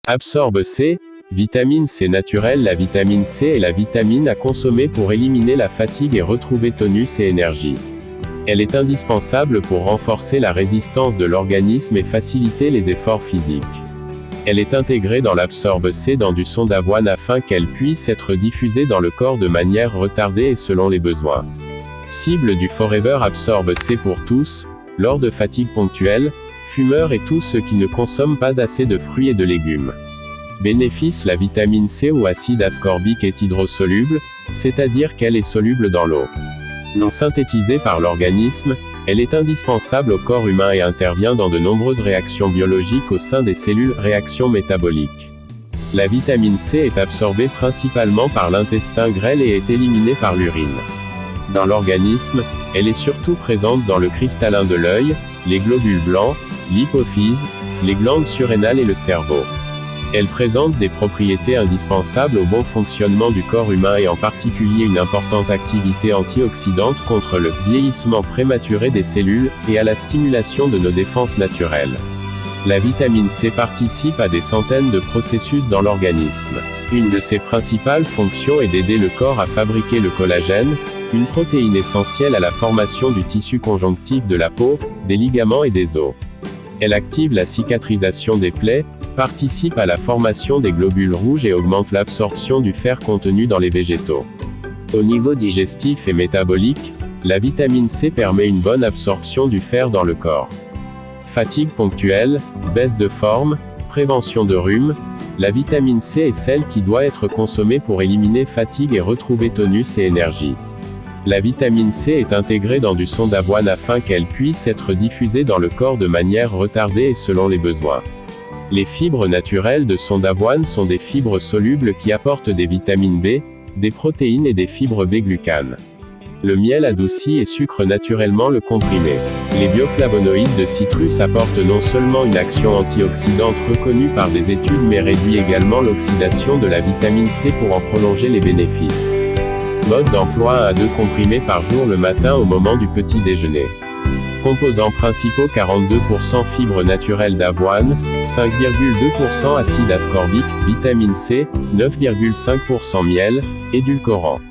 Absorbe C, vitamine C naturelle. La vitamine C est la vitamine à consommer pour éliminer la fatigue et retrouver tonus et énergie. Elle est indispensable pour renforcer la résistance de l'organisme et faciliter les efforts physiques. Elle est intégrée dans l'Absorbe C dans du son d'avoine afin qu'elle puisse être diffusée dans le corps de manière retardée et selon les besoins. Cible du Forever Absorbe C pour tous, lors de fatigue ponctuelle, fumeurs et tous ceux qui ne consomment pas assez de fruits et de légumes. Bénéfice: la vitamine C ou acide ascorbique est hydrosoluble, c'est-à-dire qu'elle est soluble dans l'eau. Non synthétisée par l'organisme, elle est indispensable au corps humain et intervient dans de nombreuses réactions biologiques au sein des cellules, réactions métaboliques. La vitamine C est absorbée principalement par l'intestin grêle et est éliminée par l'urine. Dans l'organisme, elle est surtout présente dans le cristallin de l'œil, les globules blancs, l'hypophyse, les glandes surrénales et le cerveau. Elle présente des propriétés indispensables au bon fonctionnement du corps humain et en particulier une importante activité antioxydante contre le vieillissement prématuré des cellules, et à la stimulation de nos défenses naturelles. La vitamine C participe à des centaines de processus dans l'organisme. Une de ses principales fonctions est d'aider le corps à fabriquer le collagène, une protéine essentielle à la formation du tissu conjonctif de la peau, des ligaments et des os. Elle active la cicatrisation des plaies, participe à la formation des globules rouges et augmente l'absorption du fer contenu dans les végétaux. Au niveau digestif et métabolique, la vitamine C permet une bonne absorption du fer dans le corps. Fatigue ponctuelle, baisse de forme, prévention de rhume, la vitamine C est celle qui doit être consommée pour éliminer fatigue et retrouver tonus et énergie. La vitamine C est intégrée dans du son d'avoine afin qu'elle puisse être diffusée dans le corps de manière retardée et selon les besoins. Les fibres naturelles de son d'avoine sont des fibres solubles qui apportent des vitamines B, des protéines et des fibres B-glucanes. Le miel adoucit et sucre naturellement le comprimé. Les bioflavonoïdes de citrus apportent non seulement une action antioxydante reconnue par des études mais réduit également l'oxydation de la vitamine C pour en prolonger les bénéfices. Mode d'emploi: 1 à 2 comprimés par jour le matin au moment du petit déjeuner. Composants principaux: 42% fibres naturelles d'avoine, 5,2% acide ascorbique, vitamine C, 9,5% miel, édulcorant.